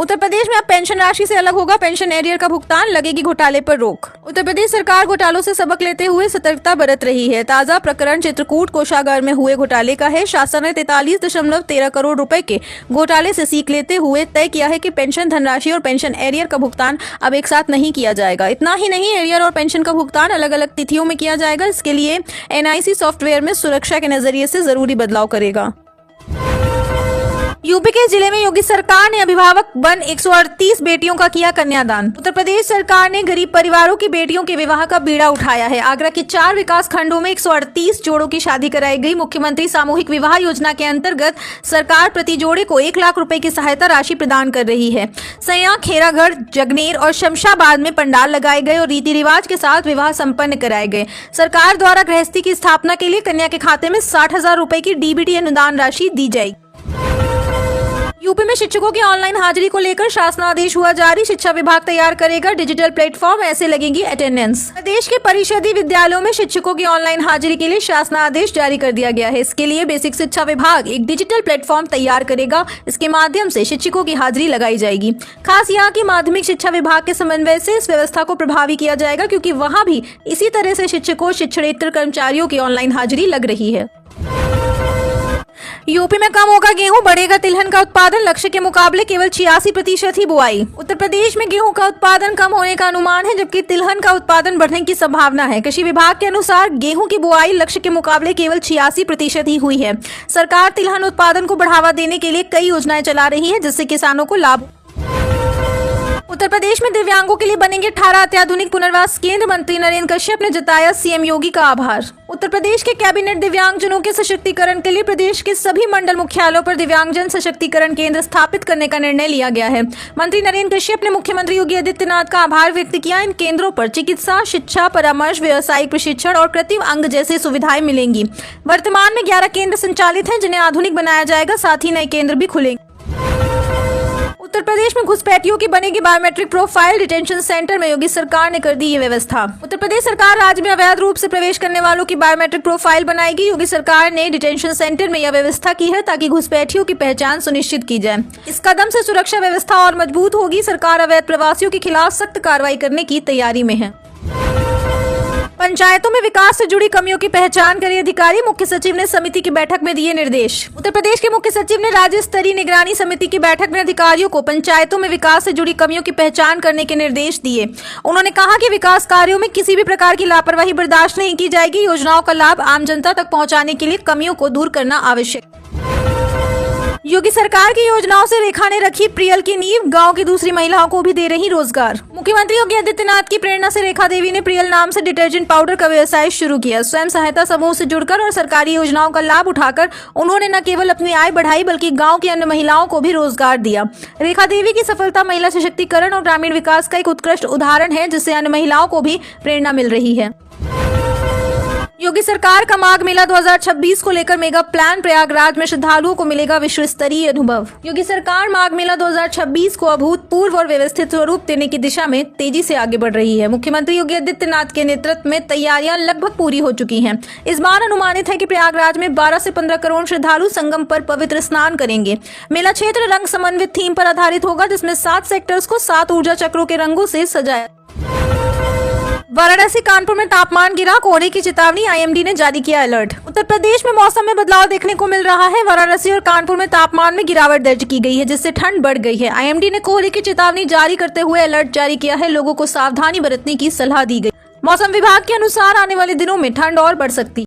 उत्तर प्रदेश में अब पेंशन राशि से अलग होगा पेंशन एरियर का भुगतान, लगेगी घोटाले पर रोक। उत्तर प्रदेश सरकार घोटालों से सबक लेते हुए सतर्कता बरत रही है। ताजा प्रकरण चित्रकूट कोषागार में हुए घोटाले का है। शासन ने 43.13 करोड़ रुपए के घोटाले से सीख लेते हुए तय किया है कि पेंशन धनराशि और पेंशन एरियर का भुगतान अब एक साथ नहीं किया जाएगा। इतना ही नहीं, एरियर और पेंशन का भुगतान अलग अलग तिथियों में किया जाएगा। इसके लिए NIC सॉफ्टवेयर में सुरक्षा के नजरिए से जरूरी बदलाव करेगा। यूपी के जिले में योगी सरकार ने अभिभावक बन 138 बेटियों का किया कन्यादान। उत्तर प्रदेश सरकार ने गरीब परिवारों की बेटियों के विवाह का बीड़ा उठाया है। आगरा के 4 विकास खंडों में 138 जोड़ों की शादी कराई गई। मुख्यमंत्री सामूहिक विवाह योजना के अंतर्गत सरकार प्रति जोड़े को 1 लाख रुपए की सहायता राशि प्रदान कर रही है। सैया, खेरागढ़, जगनेर और शमशाबाद में पंडाल लगाए गए और रीति रिवाज के साथ विवाह संपन्न कराए गए। सरकार द्वारा गृहस्थी की स्थापना के लिए कन्या के खाते में 60,000 रुपए की DBT अनुदान राशि दी जाएगी। यूपी में शिक्षकों की ऑनलाइन हाजिरी को लेकर शासनादेश हुआ जारी। शिक्षा विभाग तैयार करेगा डिजिटल प्लेटफॉर्म, ऐसे लगेगी अटेंडेंस। प्रदेश के परिषदीय विद्यालयों में शिक्षकों की ऑनलाइन हाजिरी के लिए शासनादेश जारी कर दिया गया है। इसके लिए बेसिक शिक्षा विभाग एक डिजिटल प्लेटफॉर्म तैयार करेगा। इसके माध्यम से शिक्षकों की हाजिरी लगाई जाएगी। खास यहाँ की माध्यमिक शिक्षा विभाग के समन्वय से इस व्यवस्था को प्रभावी किया जाएगा, क्योंकि वहाँ भी इसी तरह से शिक्षकों, शिक्षणेतर कर्मचारियों की ऑनलाइन हाजिरी लग रही है। यूपी में कम होगा गेहूं, बढ़ेगा तिलहन का उत्पादन, लक्ष्य के मुकाबले केवल 86% ही बुआई। उत्तर प्रदेश में गेहूं का उत्पादन कम होने का अनुमान है, जबकि तिलहन का उत्पादन बढ़ने की संभावना है। कृषि विभाग के अनुसार गेहूं की बुआई लक्ष्य के मुकाबले केवल 86% ही हुई है। सरकार तिलहन उत्पादन को बढ़ावा देने के लिए कई योजनाएं चला रही है, जिससे किसानों को लाभ। उत्तर प्रदेश में दिव्यांगों के लिए बनेंगे 18 अत्याधुनिक पुनर्वास केंद्र। मंत्री नरेंद्र कश्यप ने जताया CM योगी का आभार। उत्तर प्रदेश के कैबिनेट दिव्यांगजनों के सशक्तिकरण के लिए प्रदेश के सभी मंडल मुख्यालयों पर दिव्यांगजन सशक्तिकरण केंद्र स्थापित करने का निर्णय लिया गया है। मंत्री नरेंद्र कश्यप ने मुख्यमंत्री योगी आदित्यनाथ का आभार व्यक्त किया। इन केंद्रों पर चिकित्सा, शिक्षा, परामर्श, व्यावसायिक प्रशिक्षण और कृत्रिम अंग जैसी सुविधाएं मिलेंगी। वर्तमान में 11 केंद्र संचालित हैं, जिन्हें आधुनिक बनाया जाएगा। साथ ही नए केंद्र भी खुलेंगे। उत्तर प्रदेश में घुसपैठियों की बनेगी बायोमेट्रिक प्रोफाइल। डिटेंशन सेंटर में योगी सरकार ने कर दी ये व्यवस्था। उत्तर प्रदेश सरकार राज्य में अवैध रूप से प्रवेश करने वालों की बायोमेट्रिक प्रोफाइल बनाएगी। योगी सरकार ने डिटेंशन सेंटर में यह व्यवस्था की है, ताकि घुसपैठियों की पहचान सुनिश्चित की जाए। इस कदम से सुरक्षा व्यवस्था और मजबूत होगी। सरकार अवैध प्रवासियों के खिलाफ सख्त कार्रवाई करने की तैयारी में है। पंचायतों में विकास से जुड़ी कमियों की पहचान करें अधिकारी। मुख्य सचिव ने समिति की बैठक में दिए निर्देश। उत्तर प्रदेश के मुख्य सचिव ने राज्य स्तरीय निगरानी समिति की बैठक में अधिकारियों को पंचायतों में विकास से जुड़ी कमियों की पहचान करने के निर्देश दिए। उन्होंने कहा कि विकास कार्यों में किसी भी प्रकार की लापरवाही बर्दाश्त नहीं की जाएगी। योजनाओं का लाभ आम जनता तक पहुँचाने के लिए कमियों को दूर करना आवश्यक। योगी सरकार की योजनाओं से रेखा ने रखी प्रियल की नींव। गांव की दूसरी महिलाओं को भी दे रही रोजगार। मुख्यमंत्री योगी आदित्यनाथ की प्रेरणा से रेखा देवी ने प्रियल नाम से डिटर्जेंट पाउडर का व्यवसाय शुरू किया। स्वयं सहायता समूह से जुड़कर और सरकारी योजनाओं का लाभ उठाकर उन्होंने न केवल अपनी आय बढ़ाई, बल्कि गाँव की अन्य महिलाओं को भी रोजगार दिया। रेखा देवी की सफलता महिला सशक्तिकरण और ग्रामीण विकास का एक उत्कृष्ट उदाहरण है, जिससे अन्य महिलाओं को भी प्रेरणा मिल रही है। योगी सरकार का माघ मेला 2026 को लेकर मेगा प्लान। प्रयागराज में श्रद्धालुओं को मिलेगा विश्व स्तरीय अनुभव। योगी सरकार माघ मेला 2026 को अभूतपूर्व और व्यवस्थित स्वरूप देने की दिशा में तेजी से आगे बढ़ रही है। मुख्यमंत्री योगी आदित्यनाथ के नेतृत्व में तैयारियां लगभग पूरी हो चुकी हैं। इस बार अनुमानित है कि प्रयागराज में 12 से 15 करोड़ श्रद्धालु संगम पर पवित्र स्नान करेंगे। मेला क्षेत्र रंग समन्वित थीम पर आधारित होगा, जिसमें 7 सेक्टर्स को 7 ऊर्जा चक्रों के रंगों से सजाया। वाराणसी, कानपुर में तापमान गिरा, कोहरे की चेतावनी। IMD ने जारी किया अलर्ट। उत्तर प्रदेश में मौसम में बदलाव देखने को मिल रहा है। वाराणसी और कानपुर में तापमान में गिरावट दर्ज की गई है, जिससे ठंड बढ़ गई है। IMD ने कोहरे की चेतावनी जारी करते हुए अलर्ट जारी किया है। लोगों को सावधानी बरतने की सलाह दी गई। मौसम विभाग के अनुसार आने वाले दिनों में ठंड और बढ़ सकती है।